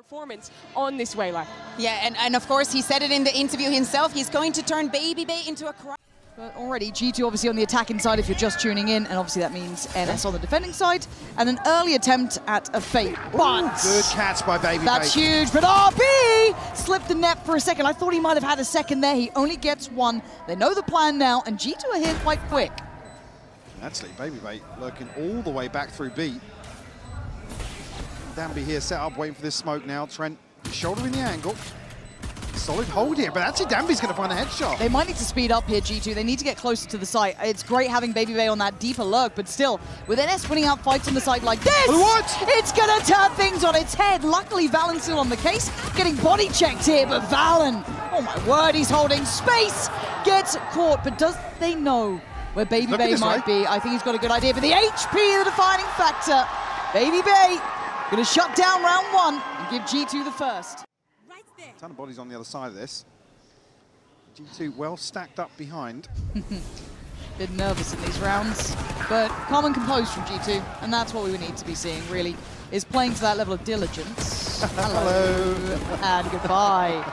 performance on this Wayline. Yeah, and of course he said it in the interview himself, he's going to turn Baby Bay into a crowd. But already G2 obviously on the attacking side if you're just tuning in, and obviously that means NS on the defending side, and an early attempt at a fake. But good catch by Baby Bay. That's huge, but RB slipped the net for a second. I thought he might have had a second there. He only gets one. They know the plan now, and G2 are here quite quick. Actually, Baby Bay lurking all the way back through B. Danby here set up, waiting for this smoke now. Trent shouldering the angle. Solid hold here, but actually Danby's going to find a headshot. They might need to speed up here, G2. They need to get closer to the site. It's great having Baby Bay on that deeper lurk, but still, with NS winning out fights on the site like this, it's going to turn things on its head. Luckily, Valen's still on the case, getting body checked here, but Valen, oh my word, he's holding space, gets caught, but does they know where Baby Bay might be? I think he's got a good idea, but the HP, the defining factor. Baby Bay going to shut down round one and give G2 the first. A ton of bodies on the other side of this. G2 well stacked up behind. Bit nervous in these rounds, but calm and composed from G2, and that's what we need to be seeing, really, is playing to that level of diligence. Hello. And goodbye.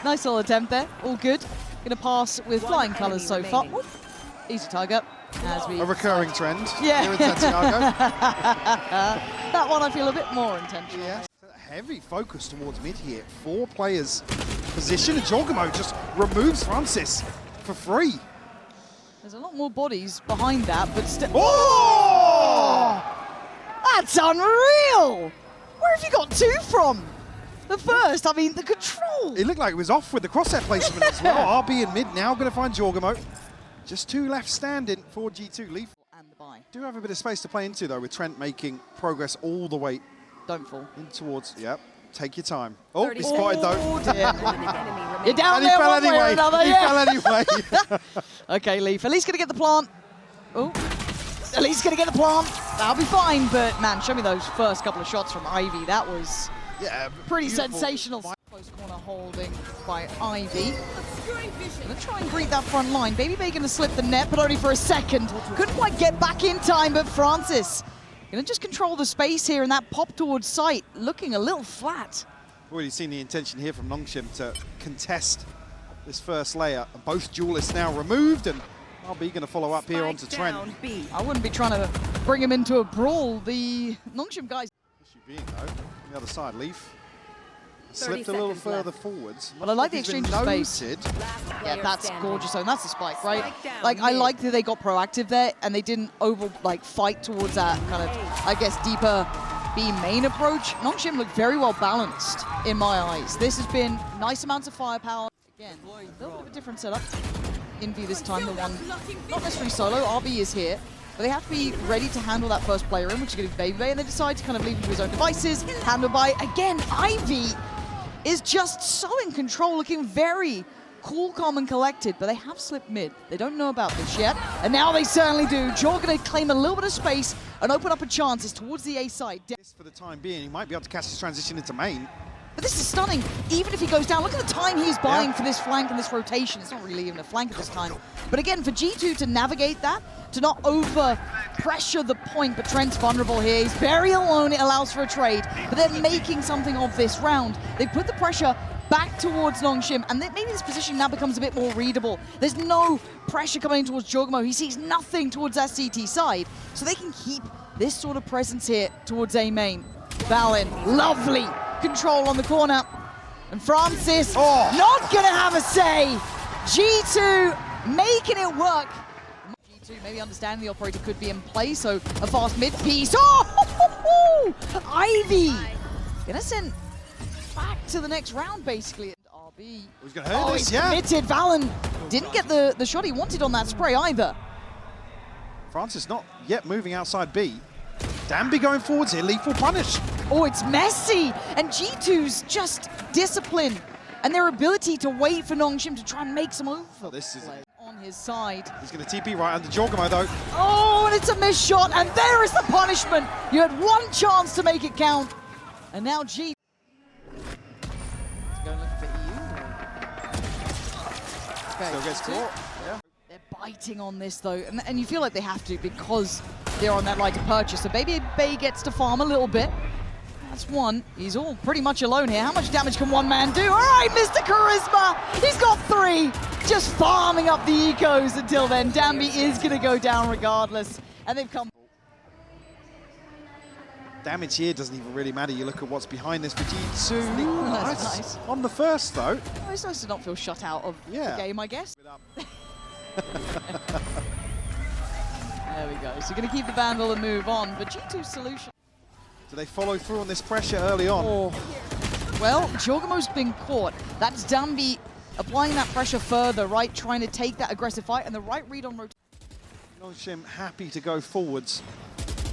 Nice little attempt there, all good. Gonna pass with flying colours so far. Whoop. Easy target. As we a recurring trend here in Santiago. That one I feel a bit more intentional. Yeah. Heavy focus towards mid here. 4 players position. Jorgamo just removes Francis for free. There's a lot more bodies behind that, but still. Oh! That's unreal! Where have you got 2 from? The first, I mean, the control. It looked like it was off with the crosshair placement as well. RB in mid now going to find Jorgamo. Just 2 left standing for G2. Leaf and the buy. Do have a bit of space to play into though, with Trent making progress all the way. Don't fall. In towards, yep. Take your time. Oh, he's spotted though. You're down and there he fell one way or another. He fell anyway. Okay, Leaf, at least gonna get the plant. Oh, at least gonna get the plant. That'll be fine, but man, show me those first couple of shots from Ivy. That was pretty sensational. Close corner holding by Ivy. Gonna try and greet that front line. Baby Bay gonna slip the net, but only for a second. Couldn't quite get back in time, but Francis gonna just control the space here, and that pop towards sight looking a little flat. Already seen the intention here from Nongshim to contest this first layer. Both duelists now removed, and RB gonna follow up here onto Trent. I wouldn't be trying to bring him into a brawl. The Nongshim guys. Issue being though, on the other side, Leaf slipped a little further forwards. But I like the exchange of space. Yeah, that's gorgeous. And that's the spike, right? Like, I like that they got proactive there and they didn't fight towards that kind of, I guess, deeper B main approach. Nongshim looked very well balanced in my eyes. This has been nice amounts of firepower. Again, a little bit of a different setup. Envy this time, the one, not necessarily solo. RB is here. But they have to be ready to handle that first player in, which is going to be Baby Bay, and they decide to kind of leave him to his own devices. Handled by, again, Ivy is just so in control, looking very cool, calm, and collected, but they have slipped mid. They don't know about this yet, and now they certainly do. Jor going to claim a little bit of space and open up a chance. It's towards the A side. For the time being, he might be able to catch his transition into main. But this is stunning, even if he goes down. Look at the time he's buying for this flank and this rotation. It's not really even a flank at this time. But again, for G2 to navigate that, to not over-pressure the point, but Trent's vulnerable here. He's very alone, it allows for a trade. But they're making something of this round. They put the pressure back towards Nongshim, and maybe this position now becomes a bit more readable. There's no pressure coming in towards Jorgamo. He sees nothing towards that CT side. So they can keep this sort of presence here towards A main. Valen, lovely control on the corner. And Francis, not gonna have a say. G2 making it work. G2 maybe understanding the operator could be in play, so a fast mid piece. Oh, Ivy gonna send back to the next round basically. RB. He's gonna hurt this, he's committed. Valen didn't get the shot he wanted on that spray either. Francis not yet moving outside B. Danby going forwards here, lethal punish. Oh, it's messy, and G2's just discipline and their ability to wait for Nongshim to try and make some over. This is on his side. He's going to TP right under Jorgamo though. Oh, and it's a missed shot, and there is the punishment. You had one chance to make it count, and now G. Going looking for EU. Okay, still gets caught. Yeah. They're biting on this though, and you feel like they have to because they're on that line to purchase. So Baby Bay gets to farm a little bit. That's one. He's all pretty much alone here. How much damage can one man do? All right, Mr. Charisma. He's got 3. Just farming up the ecos until then. Danby is going to go down regardless. And they've come. Damage here doesn't even really matter. You look at what's behind this for G2. That's nice. On the first, though. Oh, it's nice to not feel shut out of the game, I guess. There we go. So going to keep the Vandal and move on. But G2's solution. Do they follow through on this pressure early on? Oh. Well, Jorgamo's been caught. That's Danby applying that pressure further, right? Trying to take that aggressive fight and the right read on rotation. Nongshim happy to go forwards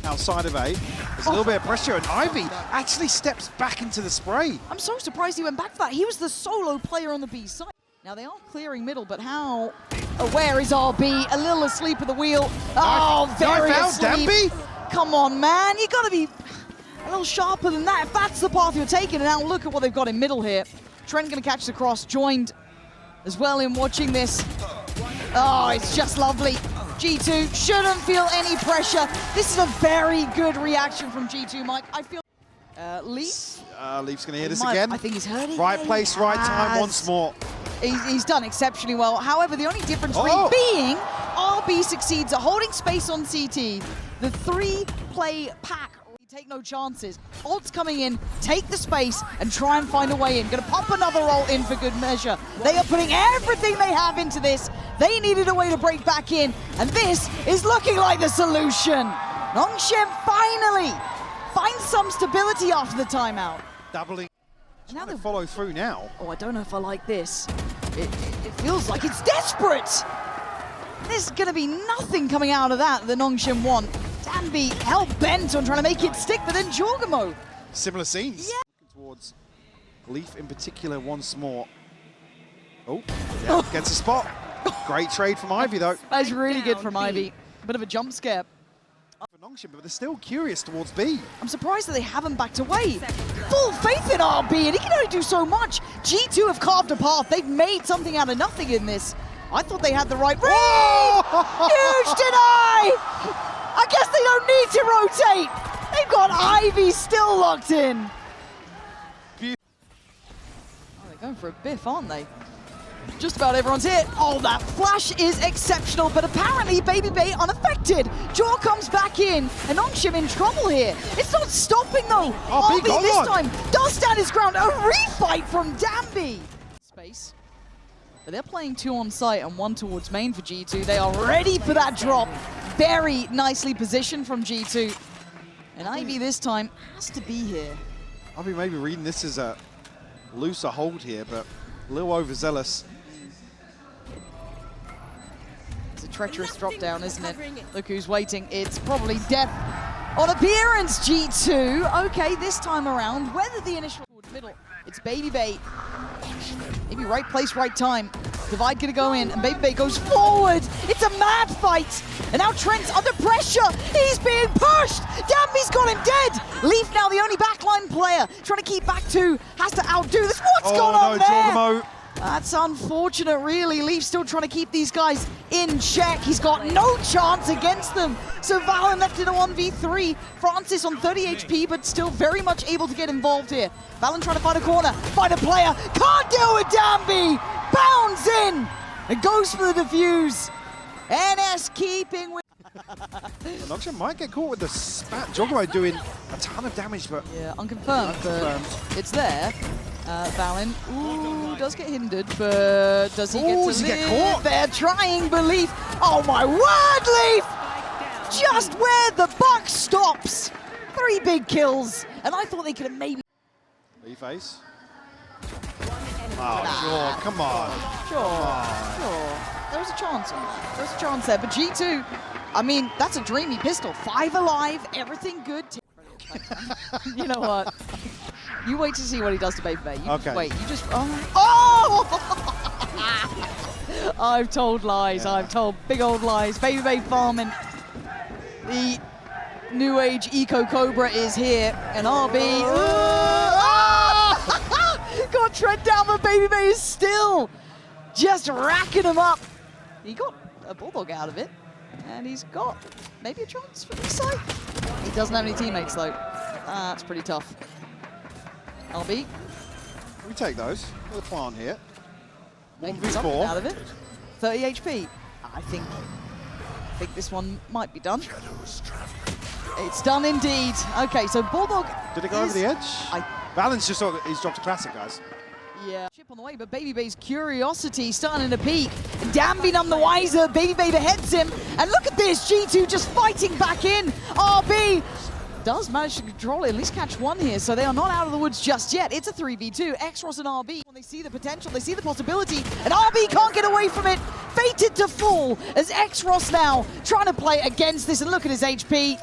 outside of A. There's a little bit of pressure, and Ivy actually steps back into the spray. I'm so surprised he went back for that. He was the solo player on the B side. Now they are clearing middle, but how aware is RB? A little asleep at the wheel. Oh, very asleep. Danby? Come on, man. You got to be a little sharper than that. If that's the path you're taking, and now look at what they've got in middle here. Trent going to catch the cross, joined as well in watching this. Oh, it's just lovely. G2 shouldn't feel any pressure. This is a very good reaction from G2, Mike. I feel... Leaf? Leaf's going to hear this again. I think he's hurting. Right place, right time, once more. He's done exceptionally well. However, the only difference being RB succeeds at holding space on CT. The 3-play pack. Take no chances. Ult's coming in, take the space, and try and find a way in. Gonna pop another ult in for good measure. They are putting everything they have into this. They needed a way to break back in, and this is looking like the solution. Nongshim finally finds some stability after the timeout. Doubling. And now they follow through now. Oh, I don't know if I like this. It feels like it's desperate. There's gonna be nothing coming out of that Nongshim want. Danby hell-bent on trying to make it stick, but then Jorgamo. Similar scenes. Yeah. Towards Leaf in particular once more. Oh, yeah, gets a spot. Great trade from Ivy, though. That's really good from Ivy. A bit of a jump scare. For Nongshim, but they're still curious towards B. I'm surprised that they haven't backed away. Full faith in RB, and he can only do so much. G2 have carved a path. They've made something out of nothing in this. I thought they had the right read. Huge deny! I guess they don't need to rotate. They've got Ivy still locked in. Oh, they're going for a biff, aren't they? Just about everyone's hit. Oh, that flash is exceptional, but apparently Baby Bay unaffected. Jaw comes back in, and Nongshim in trouble here. It's not stopping though. RB this time does stand his ground. A refight from Danby. Space. But they're playing 2 on site and 1 towards main for G2. They are ready for that drop. Very nicely positioned from G2. And Ivy this time has to be here. I'll be maybe reading this as a looser hold here, but a little overzealous. It's a treacherous drop down, isn't it? Look who's waiting. It's probably death on appearance, G2. Okay, this time around, whether the initial middle, it's Baby Bay. Maybe right place, right time. Divide gonna go in, and Baby Bay goes forward. It's a mad fight. And now Trent's under pressure. He's being pushed. Danby's got him dead. Leaf now the only backline player. Trying to keep back 2. Has to outdo this. What's going on there? Jorgamo. That's unfortunate, really. Leaf still trying to keep these guys in check. He's got no chance against them. So Valen left in a 1v3. Francis on 30 HP, but still very much able to get involved here. Valen trying to find a corner, find a player. Can't deal with Danby. Bounds in. It goes for the defuse. NS keeping with... Nongshim might get caught with the spat. Jorgamo doing a ton of damage, but... Yeah, unconfirmed, but it's there. Valen, ooh, does get hindered, but does he get to get caught? They're trying, belief. Oh my word, Leaf! Just where the buck stops. 3 big kills, and I thought they could have maybe... Leaf ace. Oh, sure, come on. Sure. There was a chance on that. There was a chance there, but G2, I mean, that's a dreamy pistol. 5 alive, everything good. You know what? You wait to see what he does to Baby Bay. You just wait. You just... Oh! I've told lies. Yeah. I've told big old lies. Baby Bay farming. The new age Eco Cobra is here. And RB... got Trent down, but Baby Bay is still just racking him up. He got a Bulldog out of it. And he's got maybe a chance for this side. He doesn't have any teammates, though. That's pretty tough. LB. We take those. We'll plan here. Making something 1v4. out of it. 30 HP. I think this one might be done. It's done indeed. Okay, so Bulldog. Did it go over the edge? Valens just saw that he's dropped a classic, guys. Yeah. Chip on the way, but BB's curiosity starting to peak. Damby none the wiser. BB heads him. And look at this. G2 just fighting back in. RB does manage to control it, at least catch one here, so they are not out of the woods just yet. It's a 3v2. XROS and RB, when they see the potential, they see the possibility, and RB can't get away from it. Fated to fall as XROS now trying to play against this, and look at his HP.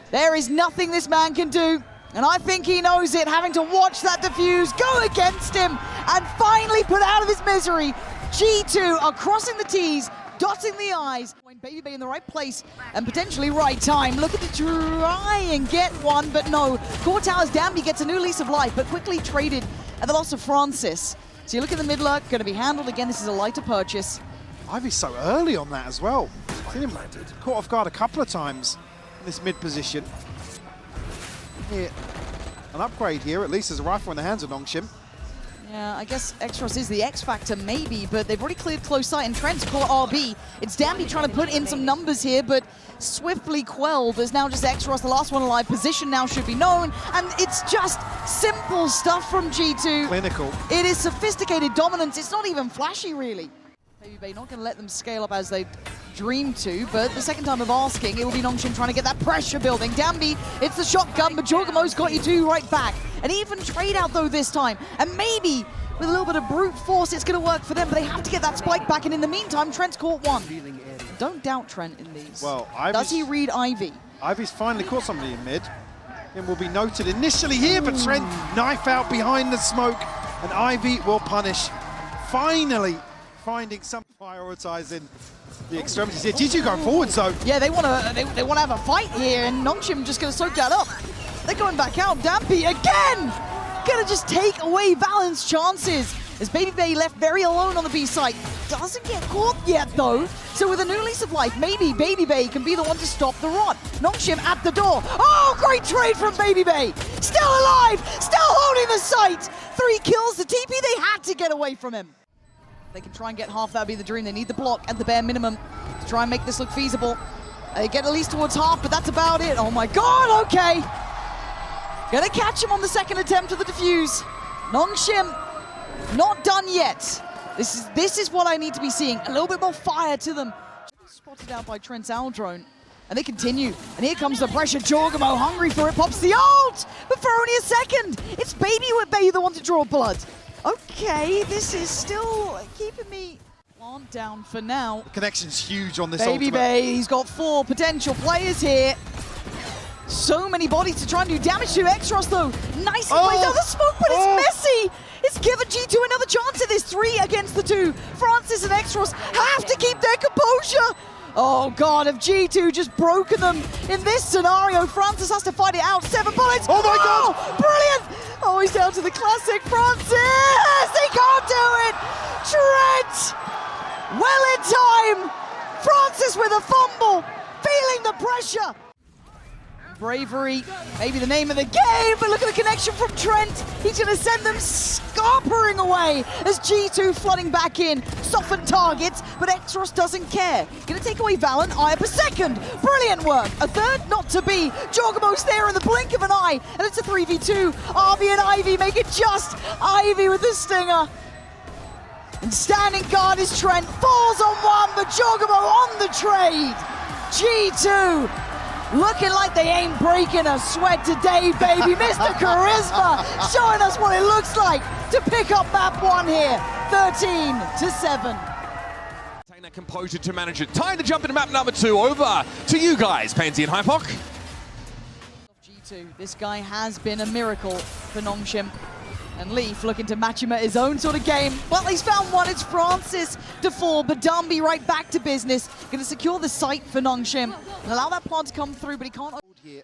There is nothing this man can do, and I think he knows it, having to watch that defuse go against him and finally put out of his misery. G2 are crossing the T's, dotting the I's. BB in the right place and potentially right time. Looking to try and get one, but no. Core Towers, Danby gets a new lease of life, but quickly traded at the loss of Francis. So you look at the mid lurk, going to be handled again. This is a lighter purchase. Ivy's so early on that as well. Seen him caught off guard a couple of times in this mid position. Here, an upgrade here, at least there's a rifle in the hands of Nongshim. Yeah, I guess XROS is the X factor maybe, but they've already cleared close sight and Trent's caught RB. It's Danby trying to put in some numbers here, but swiftly quelled. There's now just XROS, the last one alive. Position now should be known, and it's just simple stuff from G2. Clinical. It is sophisticated dominance. It's not even flashy, really. Maybe not going to let them scale up as they dream to, but the second time of asking, it will be Nongshim trying to get that pressure building. Danby, it's the shotgun, but Jorgamo's got you two right back. An even trade out though this time, and maybe with a little bit of brute force, it's going to work for them, but they have to get that spike back, and in the meantime, Trent's caught one. Don't doubt Trent in these. Well, does he read Ivy? Ivy's finally caught somebody in mid. It will be noted initially here, but Trent knife out behind the smoke, and Ivy will punish. Finally finding some prioritizing the extremities here. G2 going forward, so yeah, they want to have a fight here, and Nongshim just going to soak that up. They're going back out. Danby again gonna just take away Valent's chances as BB left very alone on the B site. Doesn't get caught yet though. So with a new lease of life, maybe BB can be the one to stop the run. Nongshim at the door. Oh, great trade from BB. Still alive, still holding the site. 3 kills. The TP, they had to get away from him. They can try and get half, that'd be the dream. They need the block at the bare minimum to try and make this look feasible. They get at least towards half, but that's about it. Oh my God, okay. Gonna catch him on the second attempt of the defuse. Nongshim, not done yet. This is what I need to be seeing. A little bit more fire to them. Spotted out by Trent's owl drone. And they continue. And here comes the pressure. Jorgamo hungry for it, pops the ult, but for only a second. It's Baby with Bay the one to draw blood. Okay, this is still keeping me on down for now. the connection's huge on this Baby ultimate. Bay, he's got 4 potential players here. So many bodies to try and do damage to. XROS though, nicely plays out the smoke, but it's messy. It's given G2 another chance at this. 3 against the 2. Francis and XROS have to keep their composure. Oh God, have G2 just broken them in this scenario? Francis has to fight it out. 7 bullets. Oh my God! Brilliant! Oh, he's down to the classic. Francis! He can't do it! Trent! Well in time! Francis with a fumble, feeling the pressure. Bravery, maybe the name of the game, but look at the connection from Trent. He's going to send them scarpering away as G2 flooding back in. Soften targets, but XROS doesn't care. Going to take away Valent, eye up a second. Brilliant work. A third, not to be. Jorgamo's there in the blink of an eye, and it's a 3v2. RB and Ivy make it just. Ivy with the stinger. And standing guard is Trent. Falls on one, but Jorgamo on the trade. G2. Looking like they ain't breaking a sweat today, baby. Mr. Charisma showing us what it looks like to pick up map 1 here. 13-7. Taking that composure to manage it. Time to jump into map number 2. Over to you guys, Pansy and Hypoc. G2, this guy has been a miracle for Nongshim. And Leaf looking to match him at his own sort of game. Well, he's found one. It's Francis to fall, but Danby right back to business. Going to secure the site for Nongshim and allow that plan to come through, but he can't. Here,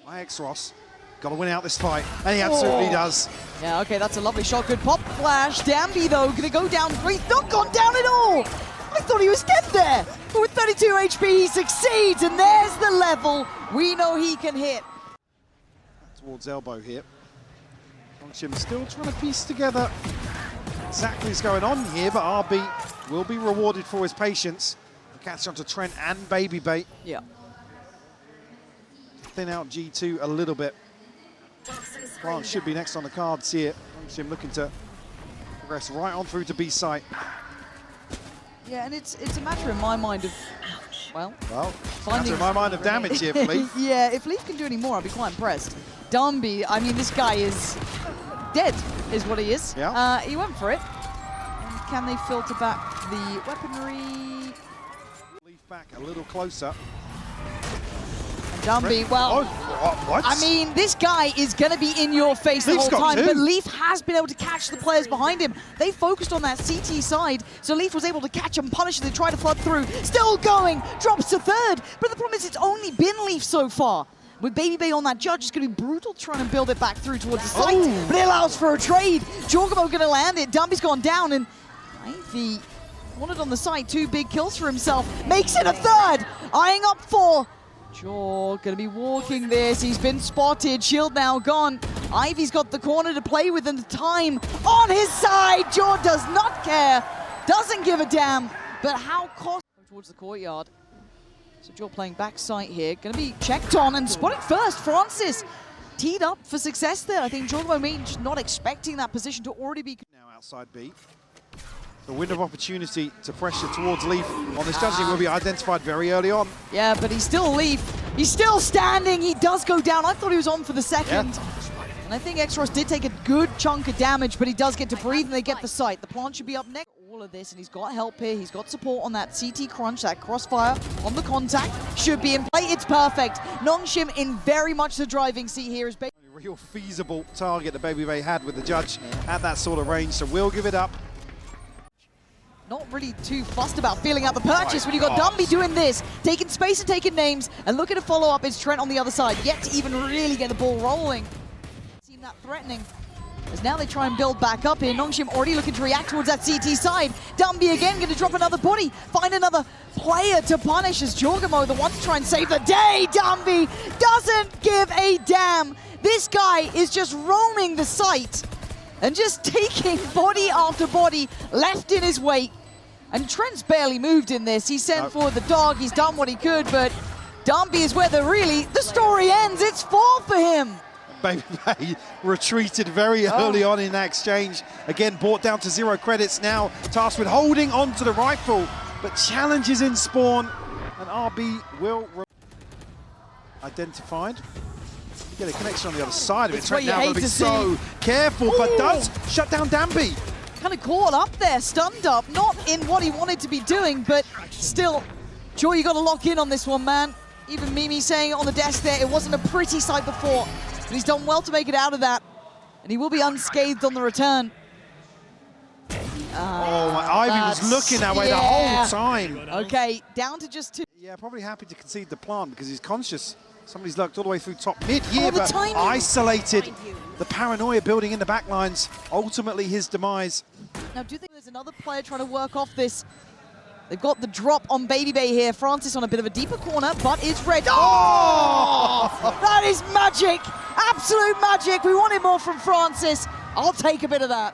XROS got to win out this fight, and he absolutely does. Yeah, okay, that's a lovely shot. Good pop flash. Danby, though, going to go down 3. Not gone down at all. I thought he was dead there. But with 32 HP, he succeeds, and there's the level we know he can hit. Towards elbow here. Nongshim still trying to piece together exactly what's going on here, but RB will be rewarded for his patience. Catch onto Trent and BBL. Yeah. Thin out G2 a little bit. Grant should be next on the cards here. Nongshim looking to progress right on through to B site. Yeah, and it's a matter in my mind of, well, matter in my mind of damage here for Leaf. Yeah, if Leaf can do any more, I'll be quite impressed. Dumby, I mean, this guy is dead, is what he is. Yeah. He went for it. And can they filter back the weaponry? Leaf back a little closer. Dumby, well, what? I mean, this guy is going to be in your face the whole time, but Leaf has been able to catch the players behind him. They focused on that CT side, so Leaf was able to catch and punish as they tried to flood through. Still going, drops to third, but the problem is it's only been Leaf so far. With BBL on that judge, it's going to be brutal trying to build it back through towards the site, but it allows for a trade. Jorgamo going to land it, Dumby's gone down, and Ivy wanted on the side, 2 big kills for himself, makes it a third, eyeing up for Jor, gonna be walking this. He's been spotted. Shield now gone. Ivy's got the corner to play with and the time on his side. Jor does not care. Doesn't give a damn. But how cost towards the courtyard. So Jor playing backside here. Gonna be checked on and spotted first. Francis teed up for success there. I think Jorgamo maybe just not expecting that position to already be Now outside B. The window of opportunity to pressure towards Leaf on this judging will be identified very early on. Yeah, but he's still Leaf. He's still standing. He does go down. I thought he was on for the second. Yeah. And I think XLG did take a good chunk of damage, but he does get to breathe and they get the site. The plant should be up next. All of this, and he's got help here. He's got support on that CT crunch, that crossfire on the contact. Should be in play. It's perfect. Nongshim in very much the driving seat here. Is a real feasible target that BBL had with the judge at that sort of range, so we'll give it up. Not really too fussed about feeling out the purchase when you got Dumby doing this, taking space and taking names, and looking to follow up is Trent on the other side, yet to even really get the ball rolling. Seem that threatening, as now they try and build back up here. Nongshim already looking to react towards that CT side. Dumby again going to drop another body, find another player to punish as Jorgamo, the one to try and save the day. Dumby doesn't give a damn. This guy is just roaming the site and just taking body after body left in his wake. And Trent's barely moved in this. He sent for the dog, he's done what he could, but Dumby is where the story ends. It's 4 for him. BBL retreated very early on in that exchange. Again, brought down to 0 credits now. Tasked with holding onto the rifle, but challenges in spawn, and RB will identified. Get a connection on the other side of it. Trent now going to be so careful, but does shut down Dumby. Kind of caught up there, stunned up, not in what he wanted to be doing, but still, Joy, you got to lock in on this one, man. Even Mimi saying it on the desk there, it wasn't a pretty sight before, but he's done well to make it out of that, and he will be unscathed on the return. Oh, my Ivy was looking that way the whole time. Okay, down to just 2. Yeah, probably happy to concede the plant because he's conscious. Somebody's lurked all the way through top mid here, but isolated. The paranoia building in the backlines, ultimately his demise. Now, do you think there's another player trying to work off this? They've got the drop on BBL here. Francis on a bit of a deeper corner, but it's red. Oh! That is magic! Absolute magic! We wanted more from Francis. I'll take a bit of that.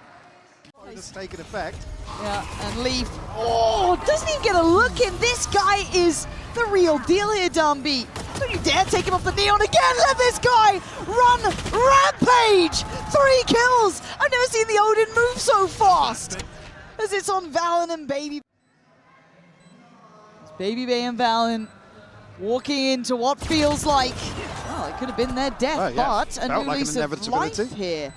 Just taken effect. Yeah, and Leaf. Oh, doesn't even get a look in. This guy is the real deal here, Dumby. Don't you dare take him off the neon again. Let this guy run rampage. 3 kills. I've never seen the Odin move so fast. As it's on Valen and BBL. It's BBL and Valen walking into what feels like, well, it could have been their death, but a new lease of life here.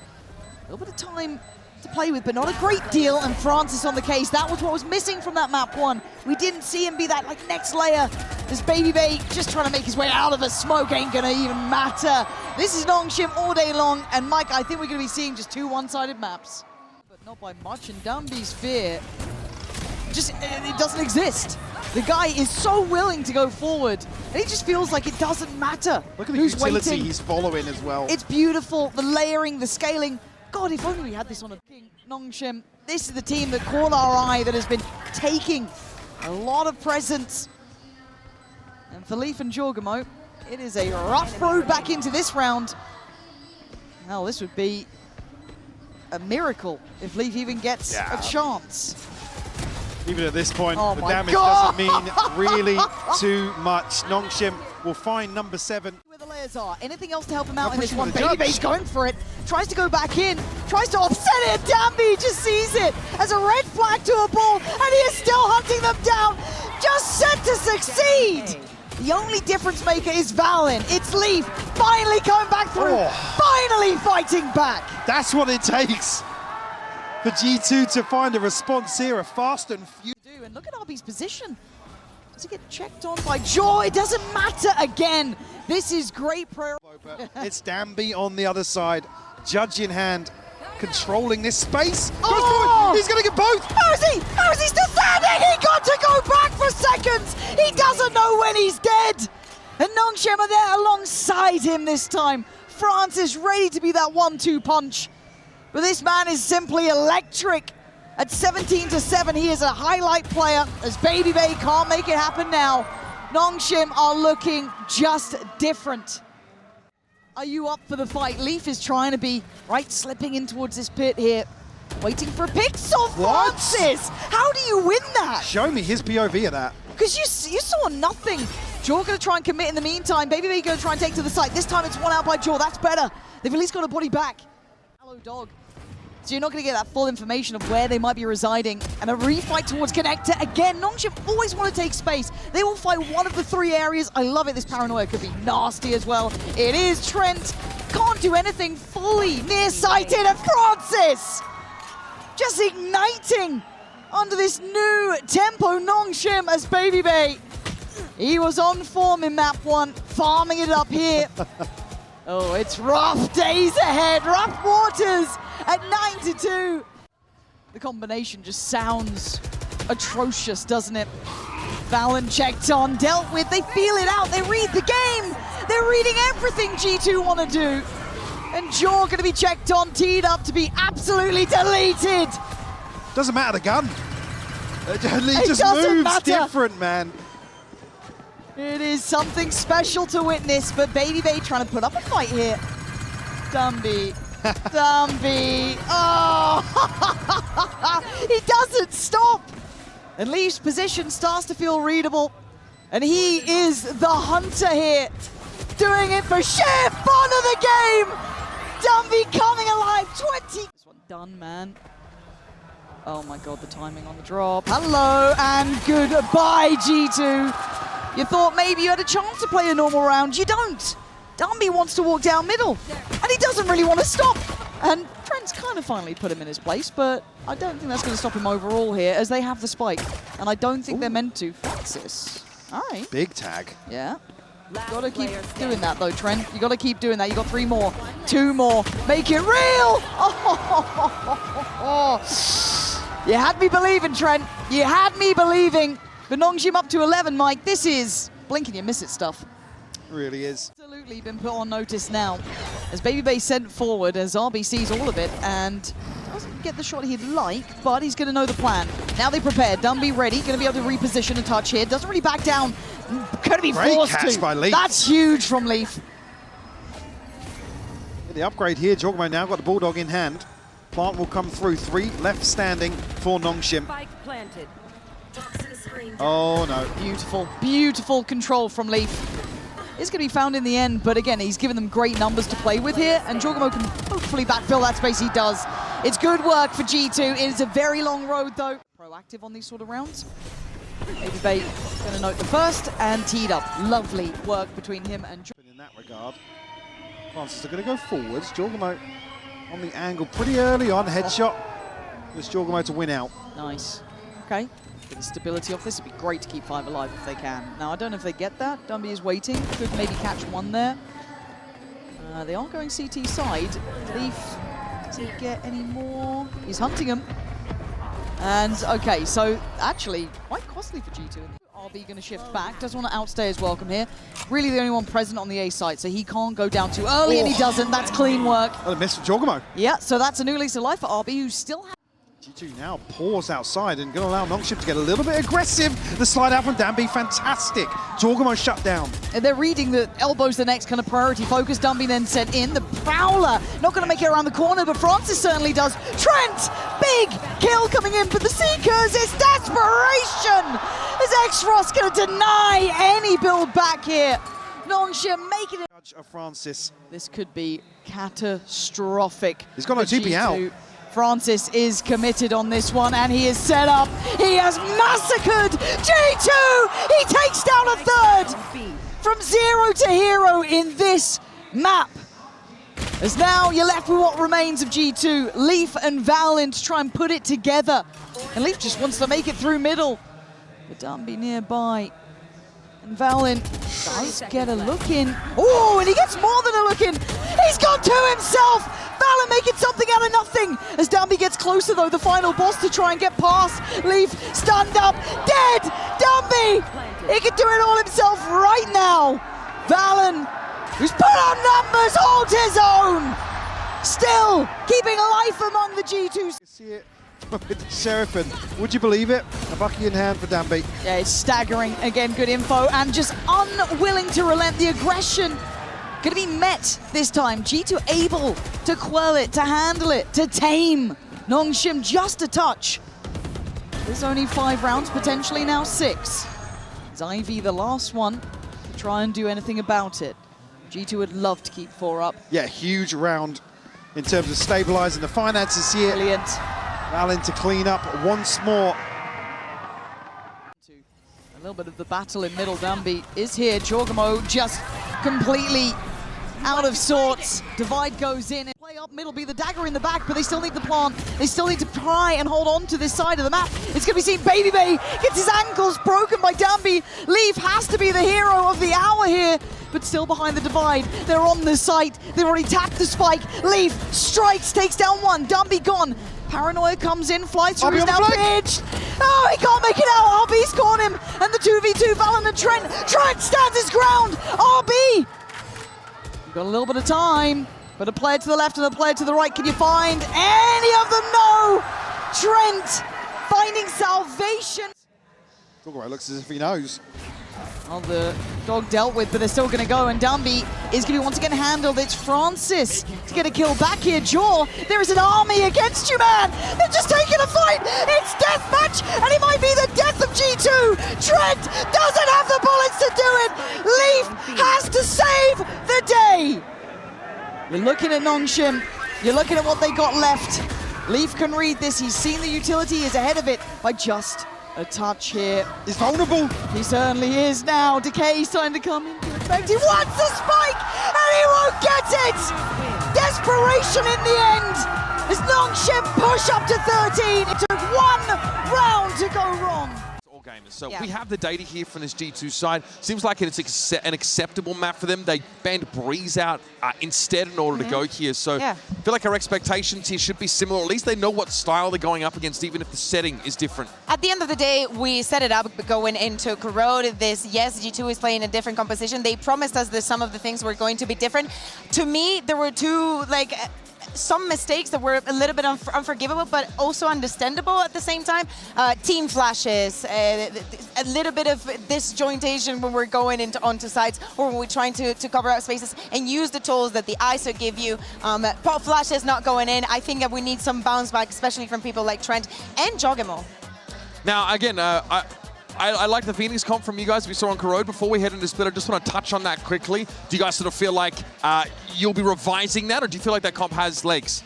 A little bit of time to play with, but not a great deal, and Francis on the case. That was what was missing from that map 1. We didn't see him be that next layer. This BBL just trying to make his way out of the smoke ain't gonna even matter. This is Nongshim all day long, and Mike, I think we're gonna be seeing just 2 one-sided maps. But not by much, and Dumby's fear, it doesn't exist. The guy is so willing to go forward, and he just feels like it doesn't matter. Look at the utility he's following as well. It's beautiful, the layering, the scaling. God, if only we had this on a Nongshim. This is the team that caught our eye, that has been taking a lot of presence. And for Leaf and Jorgamo, it is a rough road back into this round. Hell, this would be a miracle if Leaf even gets a chance. Even at this point, Oh the my damage God. doesn't mean really too much. Nongshim will find number 7. Where the layers are. Anything else to help him out Now in this pushing one? the judge. BBB's going for it. Tries to go back in. Tries to offset it. Danby just sees it as a red flag to a ball. And he is still hunting them down. Just set to succeed. The only difference maker is Valen. It's Leaf finally coming back through. Finally fighting back. That's what it takes for G2 to find a response here, a fast and furious. And look at RB's position. Does he get checked on by Jaw? It doesn't matter again. This is great prayer. It's Danby on the other side, judge in hand, controlling this space. Goes Oh! forward. He's going to get both. How is he? How is he still standing? He got to go back for seconds. He doesn't know when he's dead. And Nongshim are there alongside him this time. France is ready to be that 1-2 punch. But this man is simply electric. At 17-7, he is a highlight player as BBL can't make it happen now. Nongshim are looking just different. Are you up for the fight? Leaf is trying to be right, slipping in towards this pit here. Waiting for a pixel. What? Francis! How do you win that? Show me his POV of that. Because you saw nothing. Jaw going to try and commit in the meantime. BBL going to try and take to the side. This time it's one out by Jaw. That's better. They've at least got a body back. Hello, dog. So you're not going to get that full information of where they might be residing. And a refight towards Connector. Again, Nongshim always want to take space. They will fight one of the 3 areas. I love it. This paranoia could be nasty as well. It is Trent. Can't do anything fully nearsighted. And Francis just igniting under this new tempo. Nongshim as BBL. He was on form in map 1, farming it up here. Oh, it's rough days ahead. Rough waters at 9-2. The combination just sounds atrocious, doesn't it? Valen checked on, dealt with. They feel it out. They read the game. They're reading everything G2 want to do. And Jaw going to be checked on, teed up to be absolutely deleted. Doesn't matter the gun. It just doesn't moves matter. different, man. It is something special to witness, but BBL trying to put up a fight here. Dumby. Dumby. Oh! He doesn't stop. And Leaf's position starts to feel readable. And he is the hunter here. Doing it for sheer fun of the game. Dumby coming alive. 20. This one done, man. Oh my God, the timing on the drop. Hello and goodbye, G2. You thought maybe you had a chance to play a normal round. You don't. Dumby wants to walk down middle, and he doesn't really want to stop. And Trent's kind of finally put him in his place, but I don't think that's going to stop him overall here, as they have the spike. And I don't think they're meant to. Francis. All right. Big tag. Yeah. Got to keep doing that, though, Trent. You got to keep doing that. You got 3 more, 2 more. Make it real. Oh. You had me believing, Trent. You had me believing. But Nongshim up to 11, Mike. This is blink and you miss it stuff. Really is. Absolutely been put on notice now. As BBL sent forward, as RB sees all of it, and doesn't get the shot he'd like, but he's going to know the plan. Now they prepare. Dumby ready, going to be able to reposition a touch here. Doesn't really back down. Going to be Great forced catch to. by Leaf. That's huge from Leaf. The upgrade here, Jorgmo now got the Bulldog in hand. Plant will come through. 3 left standing for Nongshim. Spike planted. Oh no. Beautiful, beautiful control from Leaf. It's going to be found in the end, but again, he's given them great numbers to play with here, and Jorgmo can hopefully backfill that space. He does. It's good work for G2. It is a very long road, though. Proactive on these sort of rounds. BBL going to note the first, and teed up. Lovely work between him and Jorgmo. In that regard, Francis are going to go forwards. Jorgmo on the angle pretty early on. Headshot. There's Jorgmo to win out. Nice. Okay. Get the stability off this. It'd be great to keep 5 alive if they can. Now, I don't know if they get that. Dumby is waiting. Could maybe catch 1 there. They are going CT side. Leaf, does he get any more? He's hunting him. And, okay, so actually quite costly for G2. RB going to shift back. Doesn't want to outstay his welcome here. Really the only one present on the A site, so he can't go down too early, and he doesn't. That's clean work. What a miss for Jorgmo. Yeah, so that's a new lease of life for RB, who still has... G2 now pause outside and going to allow Nongshim to get a little bit aggressive. The slide out from Danby, fantastic. Jorgamo shut down. And they're reading the elbows the next kind of priority focus. Danby then sent in. The Prowler not going to make it around the corner, but Francis certainly does. Trent, big kill coming in, but the Seekers, it's desperation. Is XLG going to deny any build back here? Nongshim making it. Judge of Francis. This could be catastrophic. He's got no for TP out. G2. Francis is committed on this one, and he is set up. He has massacred G2. He takes down a third from 0 to hero in this map. As now you're left with what remains of G2. Leaf and Valorant try and put it together. And Leaf just wants to make it through middle. But Danby nearby. And Valorant does get a look in. Oh, and he gets more than a look in. He's gone to himself. Valorant making something out of nothing. As Danby gets closer though, the final boss to try and get past. Leaf stunned up, dead. Danby, he can do it all himself right now. Valen, who's put on numbers, holds his own. Still keeping life among the G2s. See it with the Sheriff, and would you believe it? A bucky in hand for Danby. Yeah, it's staggering. Again, good info, and just unwilling to relent. The aggression going to be met this time. G2 able to quell it, to handle it, to tame Nongshim just a touch. There's only 5 rounds, potentially now 6. Is Ivy the last one to try and do anything about it? G2 would love to keep 4 up. Yeah, huge round in terms of stabilizing the finances here. Brilliant. Valen to clean up once more. A little bit of the battle in middle. Danby is here. Jorgamo just completely out of sorts. Divide goes in. And play up middle, be the dagger in the back, but they still need the plant. They still need to try and hold on to this side of the map. It's going to be seen. Baby Bay gets his ankles broken by Danby. Leaf has to be the hero of the hour here, but still behind the divide. They're on the site. They've already tapped the spike. Leaf strikes, takes down one. Danby gone. Paranoia comes in, flies through, he's now pitched. Oh, he can't make it out. RB's caught him. And the 2v2, Valen and Trent. Trent stands his ground. RB. You've got a little bit of time, but a player to the left and a player to the right. Can you find any of them? No. Trent finding salvation. Jorgamo looks as if he knows. Well, the dog dealt with, but they're still going to go, and Danby is going to be once again handled. It's Francis to get a kill back here. Jaw, there is an army against you, man. They're just taking a fight. It's deathmatch, and it might be the death of G2. Trent doesn't have the bullets to do it. Leaf has to save the day. You're looking at Nongshim. You're looking at what they got left. Leaf can read this. He's seen the utility. He's ahead of it by just a touch here. He's vulnerable. He certainly is now. Decay's trying to come into effect. He wants the spike, and he won't get it! Desperation in the end. As Nongshim push up to 13. It took 1 round to go wrong. All gamers. So we have the data here from this G2 side. Seems like it's an acceptable map for them. They banned Breeze out instead in order to go here. So I feel like our expectations here should be similar. At least they know what style they're going up against, even if the setting is different. At the end of the day, we set it up going into Corrode. Yes, G2 is playing a different composition. They promised us that some of the things were going to be different. To me, there were some mistakes that were a little bit unforgivable, but also understandable at the same time. Team flashes, a little bit of disjointation when we're going onto sites or when we're trying to cover up spaces and use the tools that the ISO give you. Pop flashes not going in. I think that we need some bounce back, especially from people like Trent and Jorgamo. Now, again, I like the Phoenix comp from you guys we saw on Corrode. Before we head into Split, I just want to touch on that quickly. Do you guys sort of feel like you'll be revising that, or do you feel like that comp has legs?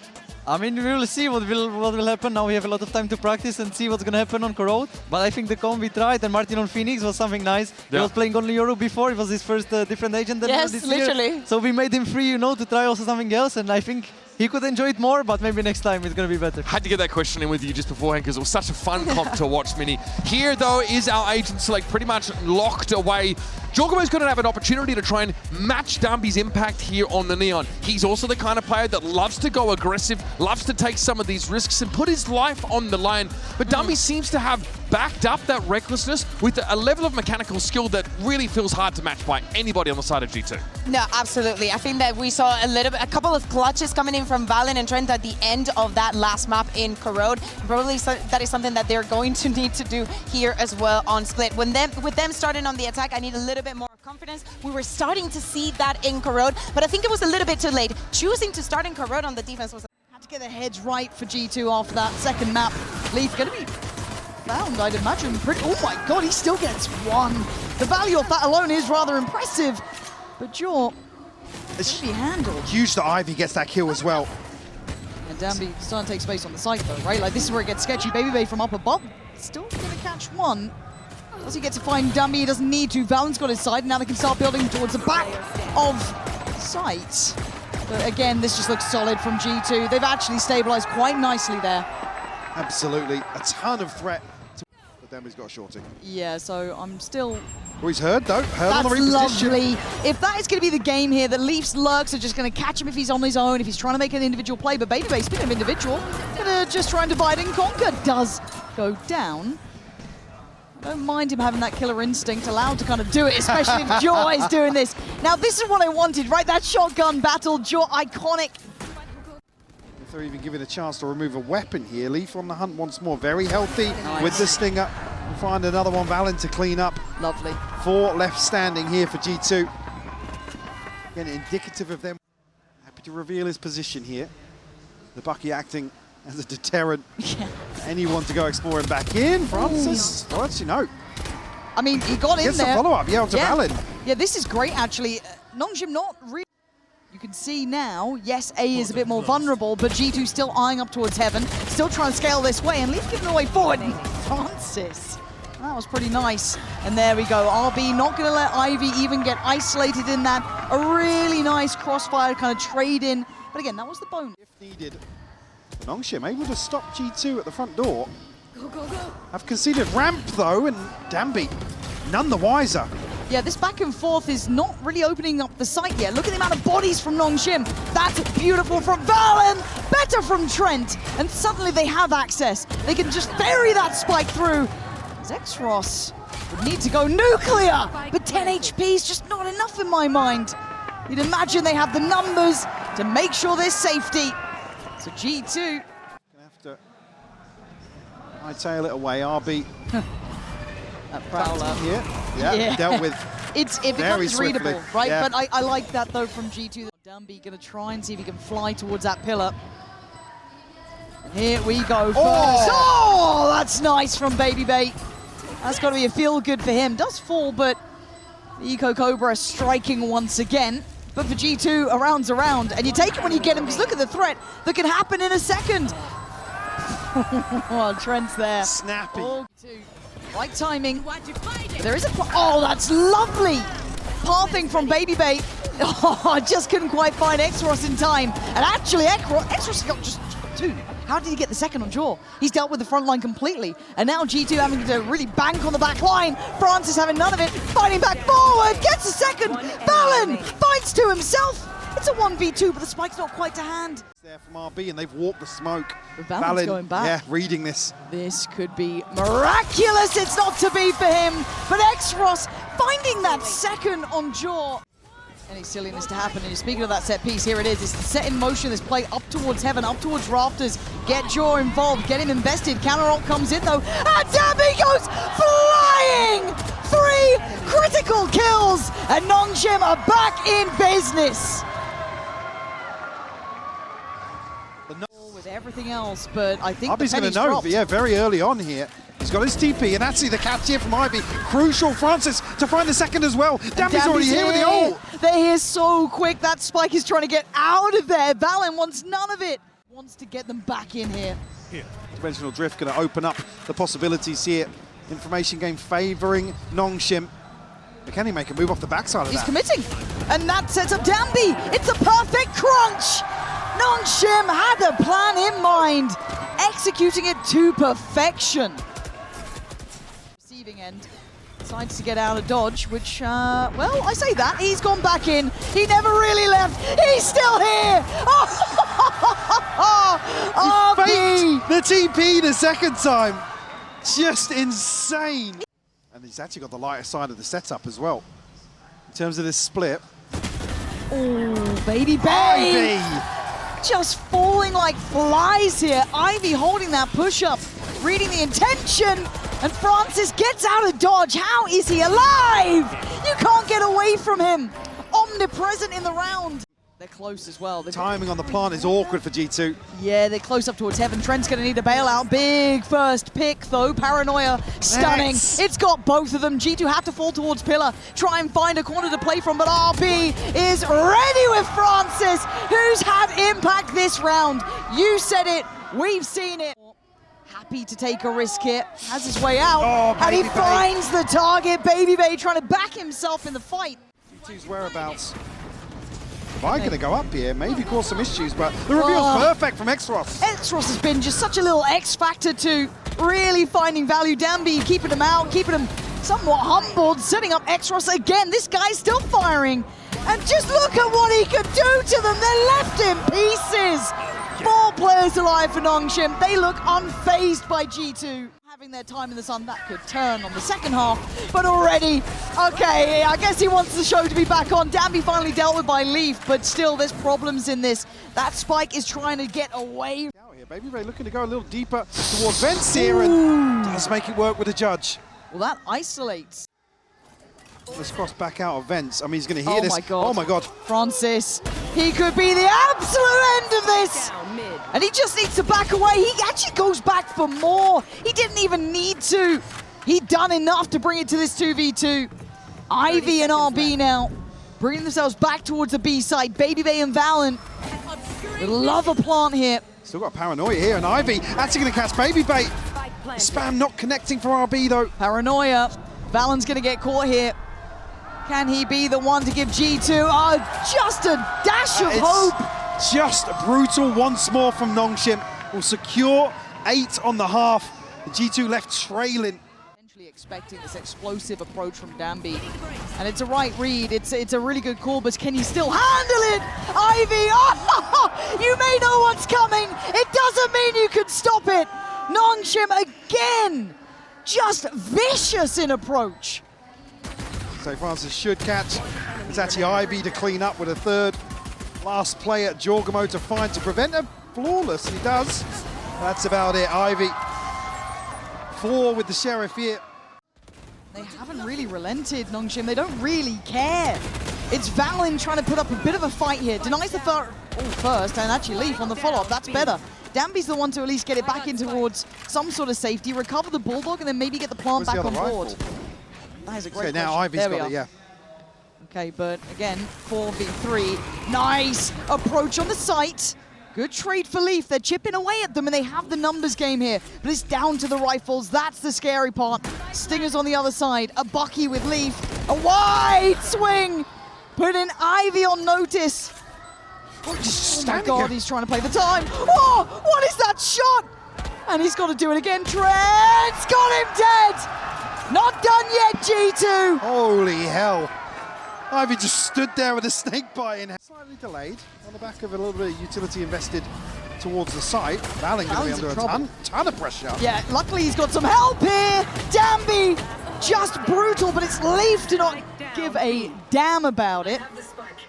I mean, we will see what will happen. Now we have a lot of time to practice and see what's going to happen on Corrode. But I think the comp we tried, and Martin on Phoenix was something nice. He was playing only Euro before. It was his first different agent than this literally. year. So we made him free, to try also something else. And I think he could enjoy it more, but maybe next time it's going to be better. Had to get that question in with you just beforehand because it was such a fun comp to watch, Mini. Here, though, is our agent select pretty much locked away. Jorgamo's going to have an opportunity to try and match Dumby's impact here on the Neon. He's also the kind of player that loves to go aggressive, loves to take some of these risks and put his life on the line. But Dumby seems to have backed up that recklessness with a level of mechanical skill that really feels hard to match by anybody on the side of G2. No, absolutely. I think that we saw a couple of clutches coming in from Valen and Trent at the end of that last map in Corrode. Probably that is something that they're going to need to do here as well on Split. With them starting on the attack, I need a little bit more confidence. We were starting to see that in Corrode, but I think it was a little bit too late. Choosing to start in Corrode on the defense was... Had to get their heads right for G2 after that second map. Leaf going to be found, I'd imagine. Oh my god, he still gets one. The value of that alone is rather impressive. But Jaw, it's be handled. Huge that Ivy gets that kill as well. And Danby starting to take space on the site though, right? Like this is where it gets sketchy. BBL from up above, still gonna catch one. Does he get to find Danby? He doesn't need to. Valen's got his side, and now they can start building towards the back of site. But again, this just looks solid from G2. They've actually stabilized quite nicely there. Absolutely, a ton of threat. But Danby's got a shorty. Yeah, so I'm still... Oh, he's heard though. Heard on the That's reposition. lovely. If that is going to be the game here, the Leafs lurks are just going to catch him if he's on his own, if he's trying to make an individual play. But BBL, speaking of individual, going to just try and divide and conquer. Does go down. Don't mind him having that killer instinct, allowed to kind of do it, especially if Jaw is doing this. Now, this is what I wanted, right? That shotgun battle, Jaw, iconic. If they're even given a chance to remove a weapon here, Leaf on the hunt once more. Very healthy with the stinger. We'll find another one, Valen, to clean up. Lovely. 4 left standing here for G2. Again, indicative of them. Happy to reveal his position here. The Bucky acting as a deterrent. Anyone to go exploring back in. Francis, well, actually, no. I mean, he got in Gets there. the follow-up, onto Valen. Yeah, this is great, actually. Nongshim not really... You can see now, yes, A is a bit more vulnerable, but G2 still eyeing up towards Heaven, still trying to scale this way, and Leaf giving the way forward. Francis, that was pretty nice. And there we go, RB not going to let Ivy even get isolated in that. A really nice crossfire kind of trade in. But again, that was the bonus. If needed, Nongshim able to stop G2 at the front door. Have conceded ramp though, and Danby none the wiser. Yeah, this back and forth is not really opening up the site yet. Look at the amount of bodies from Nongshim. That's beautiful from Valen, better from Trent. And suddenly they have access. They can just bury that spike through. XLG would need to go nuclear, but 10 HP is just not enough in my mind. You'd imagine they have the numbers to make sure there's safety. So G2. Gonna have to hightail it away, RB. That Prowler here. Yeah, dealt with it very becomes swiftly. readable, right? Yeah. But I like that though from G2. Danby gonna try and see if he can fly towards that pillar. And here we go first. Oh, that's nice from BBL. That's got to be a feel good for him. Does fall, but the Eco Cobra striking once again. But for G2, a round's a round. And you take it when you get him, because look at the threat that can happen in a second. Oh, Trent's there. Snappy. Right timing. There is a... Oh, that's lovely. Pathing from BBL. Oh, I just couldn't quite find XLG in time. And actually, XLG got just 2. How did he get the second on Jaw? He's dealt with the front line completely. And now G2 having to really bank on the back line. Francis having none of it. Fighting back forward. Gets a second. Valen fights to himself. It's a 1v2, but the spike's not quite to hand. There from RB, and they've walked the smoke. Valen's going back. Yeah, reading this. This could be miraculous. It's not to be for him. But XLG finding that second on Jaw. Any silliness to happen. And speaking of that set piece, here it is. It's set in motion. This play up towards Heaven, up towards Rafters. Get Jaw involved, get him invested. Counter ult comes in though. And Danby goes flying! 3 critical kills, and Nongshim are back in business. With everything else, but I think RB's going to know, dropped. yeah, very early on here. He's got his TP, and actually the catch here from Ivy. Crucial, Francis, to find the second as well. Danby's already here with the ult. They're here so quick. That spike is trying to get out of there. Valen wants none of it. Wants to get them back in here. Dimensional Drift going to open up the possibilities here. Information game favouring Nongshim. But can he make a move off the backside of that? He's committing, and that sets up Danby. It's a perfect crunch. Nongshim had a plan in mind, executing it to perfection. Receiving end. Decides to get out of dodge, which, well, I say that. He's gone back in. He never really left. He's still here. Faked the TP the second time. Just insane. And he's actually got the lighter side of the setup as well. In terms of this split. Oh, Baby Bay! Just falling like flies here. Ivy holding that push-up, reading the intention, and Francis gets out of dodge. How is he alive? You can't get away from him. Omnipresent in the round. They're close as well. Timing on the plant is awkward for G2. Yeah, they're close up towards heaven. Trent's going to need a bailout. Big first pick, though. Paranoia, stunning. It's got both of them. G2 have to fall towards Pillar. Try and find a corner to play from, but RB is ready with Francis, who's had impact this round. You said it. We've seen it. Happy to take a risk here. Has his way out. And he finds the target. Baby Bay trying to back himself in the fight. G2's whereabouts. Am going to go up here, maybe cause some issues, but the reveal's perfect from XROS. XROS has been just such a little X factor to really finding value. Danby keeping him out, keeping him somewhat humbled, setting up XROS again. This guy's still firing. And just look at what he could do to them. They're left in pieces. 4 players alive for Nongshim. They look unfazed by G2. Having their time in the sun, that could turn on the second half, but already, okay, I guess he wants the show to be back on. Danby finally dealt with by Leaf, but still there's problems in this. That Spike is trying to get away. Out here, Baby Ray looking to go a little deeper towards Vents here, and does make it work with the judge. Well, that isolates. Let's cross back out of Vents. I mean, he's going to hear this. My God. Oh my God. Francis, he could be the absolute end of this. And he just needs to back away. He actually goes back for more. He didn't even need to. He'd done enough to bring it to this 2v2. Ivy and RB now bringing themselves back towards the B side. Baby Bay and Valen. Love a plant here. Still got Paranoia here, and Ivy actually going to catch Baby Bay. Spam not connecting for RB though. Paranoia. Valen's going to get caught here. Can he be the one to give G2 just a dash of hope? Just brutal once more from Nongshim. Will secure 8 on the half. The G2 left trailing. Potentially expecting this explosive approach from Danby. And it's a right read. It's a really good call, but can you still handle it? Ivy, you may know what's coming. It doesn't mean you can stop it. Nongshim again, just vicious in approach. So Francis should catch. It's actually Ivy to clean up with a third. Last player, Jorgamo, to find to prevent a flawless, and he does. That's about it, Ivy. 4 with the Sheriff here. They haven't really relented, Nongshim. They don't really care. It's Valen trying to put up a bit of a fight here. Denies the first, and actually Leaf on the follow-up. That's better. Danby's the one to at least get it back in towards some sort of safety, recover the Bulldog, and then maybe get the plant back on board. That is a great now Ivy's got it, yeah. Okay, but again, 4v3. Nice approach on the site. Good trade for Leaf. They're chipping away at them, and they have the numbers game here. But it's down to the rifles. That's the scary part. Stingers on the other side. A Bucky with Leaf. A wide swing. Putting Ivy on notice. Oh my God, he's trying to play the time. Oh, what is that shot? And he's got to do it again. Trent's got him dead. Not done yet, G2. Holy hell. Ivy just stood there with a snake bite in. Slightly delayed on the back of a little bit of utility invested towards the site. Valen going to be under a ton of pressure. Yeah, luckily he's got some help here. Danby, just brutal, but it's Leaf to not give a damn about it.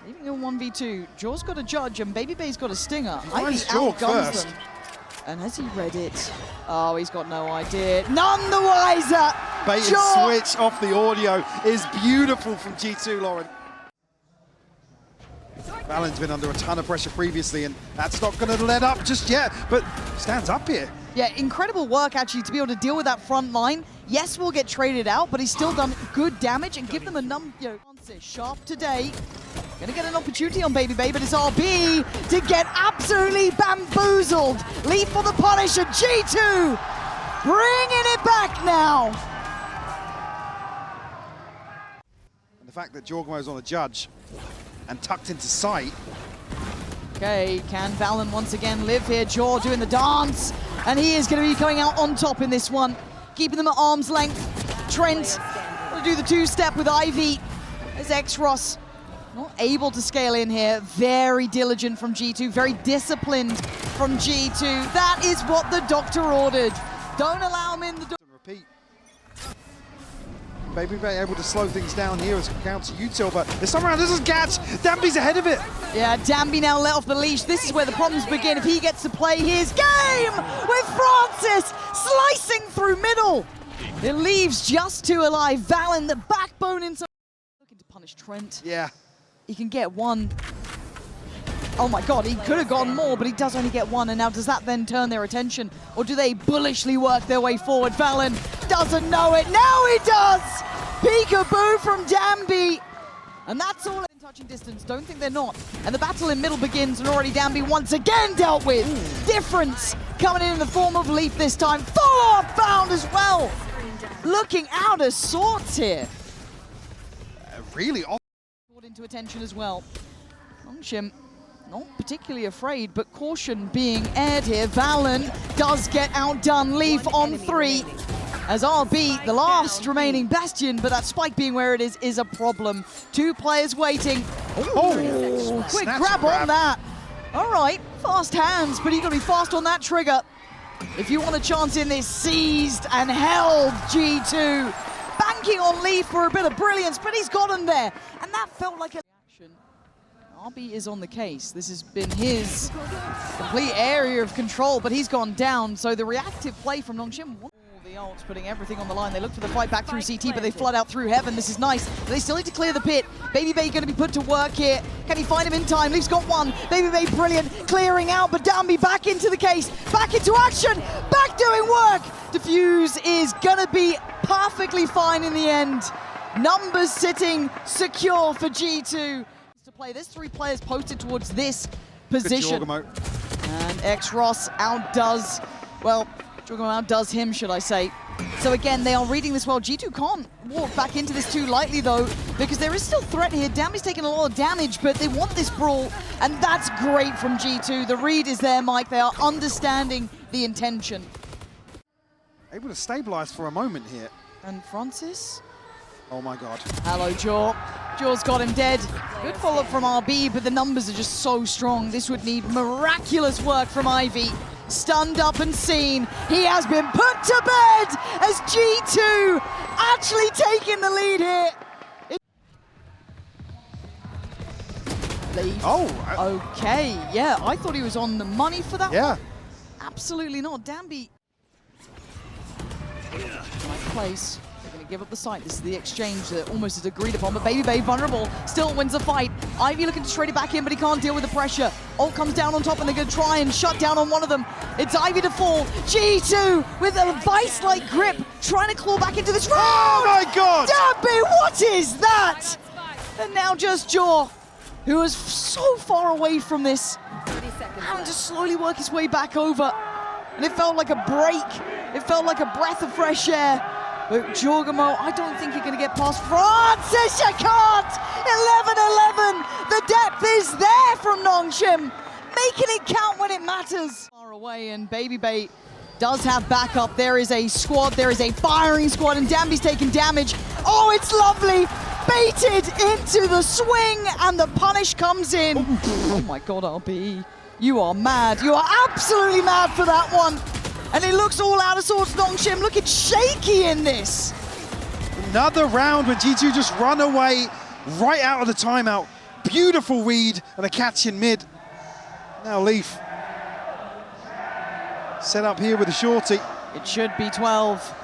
Leaving a 1v2. Jaw's got a judge and Baby Bay's got a stinger. Ivy outguns them. And has he read it? Oh, he's got no idea. None the wiser. Bait and switch off the audio is beautiful from G2, Lauren. Valen's been under a ton of pressure previously, and that's not going to let up just yet, but stands up here. Yeah, incredible work actually to be able to deal with that front line. Yes, we'll get traded out, but he's still done good damage and give them a sharp today. Gonna get an opportunity on Baby Bay, but it's RB to get absolutely bamboozled. Leaf for the punish, and G2 bringing it back now. And the fact that Jorgamo's on a judge and tucked into sight. Okay, can Valen once again live here? Jaw doing the dance, and he is going to be going out on top in this one, keeping them at arm's length. Trent to do the two-step with Ivy. As XROS not able to scale in here. Very diligent from G2, very disciplined from G2. That is what the doctor ordered. Don't allow him in the door. Repeat. BBL able to slow things down here as counter util, but this time around, this is Gats. Dambi's ahead of it. Yeah, Dambi now let off the leash. This is where the problems begin. If he gets to play his game with Francis slicing through middle. It leaves just two alive. Valen, the backbone inside. Looking to punish Trent. Yeah. He can get one. Oh my God, he could have gotten more, but he does only get one. And now does that then turn their attention? Or do they bullishly work their way forward? Valen doesn't know it. Now he does! Peekaboo from Dambi. And that's all in touching distance. Don't think they're not. And the battle in middle begins, and already Dambi once again dealt with. Difference coming in the form of Leaf this time. Follow-up found as well. Looking out of sorts here. Really off. Brought into attention as well. Nongshim not particularly afraid, but caution being aired here. Valen does get outdone. Leaf on 3. As RB, the last remaining Bastion, but that spike being where it is a problem. 2 players waiting. Oh, quick grab on that. All right, fast hands, but you gotta be fast on that trigger. If you want a chance in this, seized and held G2. Banking on Leaf for a bit of brilliance, but he's got him there. And that felt like a action. RB is on the case. This has been his complete area of control, but he's gone down. So the reactive play from Nongshim. The ults putting everything on the line. They look for the fight back through CT, but they flood out through heaven. This is nice. But they still need to clear the pit. BBL going to be put to work here. Can he find him in time? Leaf's got one. BBL brilliant, clearing out, but Dambi back into the case, back into action, back doing work. Diffuse is gonna be perfectly fine in the end. Numbers sitting secure for G2. To play, there's 3 players posted towards this position. And XROS outdoes, well, Jorgamo outdoes him, should I say. So again, they are reading this well. G2 can't walk back into this too lightly though, because there is still threat here. Dambi's taking a lot of damage, but they want this brawl, and that's great from G2. The read is there, Mike. They are understanding the intention. Able to stabilize for a moment here. And Francis? Oh my God. Hello, Jaw. Jaw's got him dead. Good follow-up from RB, but the numbers are just so strong. This would need miraculous work from Ivy. Stunned up and seen. He has been put to bed as G2 actually taking the lead here. Oh, okay. Yeah, I thought he was on the money for that one. Absolutely not. Dambi. Nice place. They're going to give up the site. This is the exchange that almost is agreed upon, but BBL vulnerable, still wins the fight. Ivy looking to trade it back in, but he can't deal with the pressure. Ult comes down on top, and they're going to try and shut down on one of them. It's Ivy to fall. G2 with a vice-like grip, trying to claw back into this round. Oh my God! Dambi, what is that? And now just Jaw, who is so far away from this, having to slowly work his way back over. And it felt like a break. It felt like a breath of fresh air. But Jorgamo, I don't think you're going to get past Francis. You can't! 11-11. The depth is there from Nongshim, making it count when it matters. Far away, and BBL does have backup. There is a squad. There is a firing squad, and Dambi's taking damage. Oh, it's lovely. Baited into the swing, and the punish comes in. Oh my God, RB. You are mad. You are absolutely mad for that one. And it looks all out of sorts. Nongshim looking shaky in this. Another round where G2 just run away right out of the timeout. Beautiful read and a catch in mid. Now Leaf. Set up here with a shorty. It should be 12.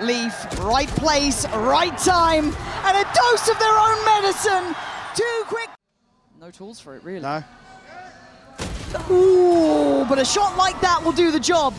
Leaf, right place, right time, and a dose of their own medicine. Too quick. No tools for it, really. No. Ooh, but a shot like that will do the job.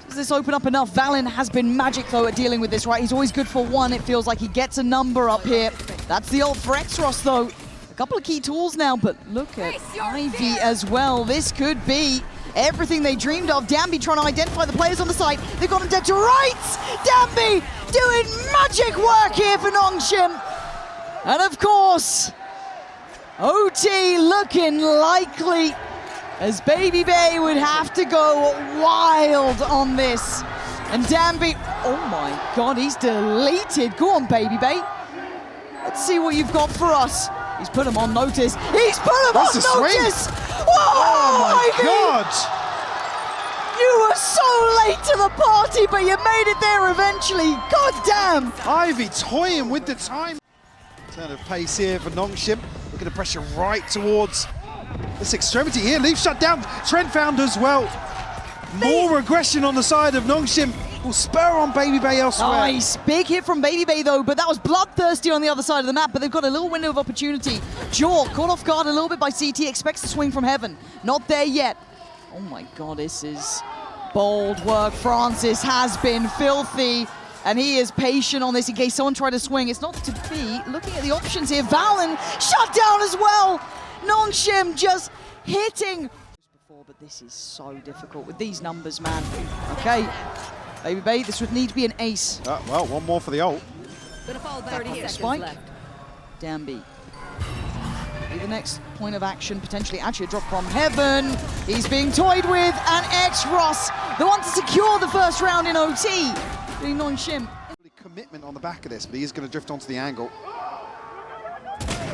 Does this open up enough? Valen has been magic, though, at dealing with this, right? He's always good for one. It feels like he gets a number up here. That's the ult for XROS, though. A couple of key tools now, but look at Ivy as well. This could be everything they dreamed of. Dambi trying to identify the players on the site. They've got him dead to rights. Dambi doing magic work here for Nongshim. And of course, OT looking likely, as BBL would have to go wild on this. And Danby, oh my God, he's deleted. Go on, Baby Bay. Let's see what you've got for us. He's put him on notice. He's put him on notice! Oh my Ivy! God! You were so late to the party, but you made it there eventually. God damn! Ivy toying with the time. Turn of pace here for Nongshim. Look at the pressure right towards this extremity here. Leaf shut down. Trent found as well. More aggression on the side of Nongshim. Will spur on Baby Bay elsewhere. Nice. Big hit from Baby Bay, though, but that was bloodthirsty on the other side of the map, but they've got a little window of opportunity. Jaw caught off guard a little bit by CT, expects to swing from heaven. Not there yet. Oh my God, this is bold work. Francis has been filthy, and he is patient on this in case someone tried to swing. It's not to be. Looking at the options here, Valen shut down as well. Nongshim just hitting. But this is so difficult with these numbers, man. Okay, Baby Bay, this would need to be an ace. Well, one more for the ult. Spike. Danby. Be the next point of action, potentially actually a drop from heaven. He's being toyed with, and X-Ross, the one to secure the first round in OT. Doing Nongshim. Commitment on the back of this, but he is going to drift onto the angle.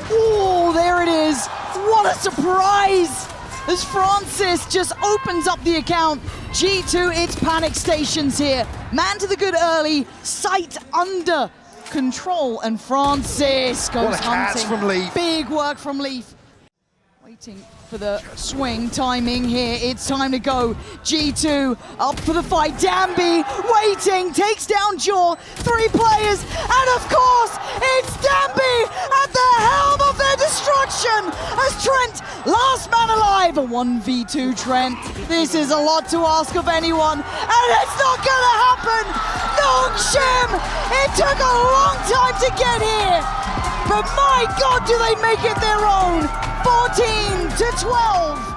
Oh, there it is. What a surprise! As Francis just opens up the account. G2, it's panic stations here. Man to the good early, sight under control, and Francis goes hunting. From Leaf. Big work from Leaf. Waiting for the swing timing here. It's time to go. G2 up for the fight. Danby waiting, takes down Jaw. 3 players, and of course, it's Danby at the helm of their destruction as Trent, last man alive. A 1v2 Trent. This is a lot to ask of anyone, and it's not gonna happen. Nongshim, it took a long time to get here, but my God, do they make it their own. 14-12.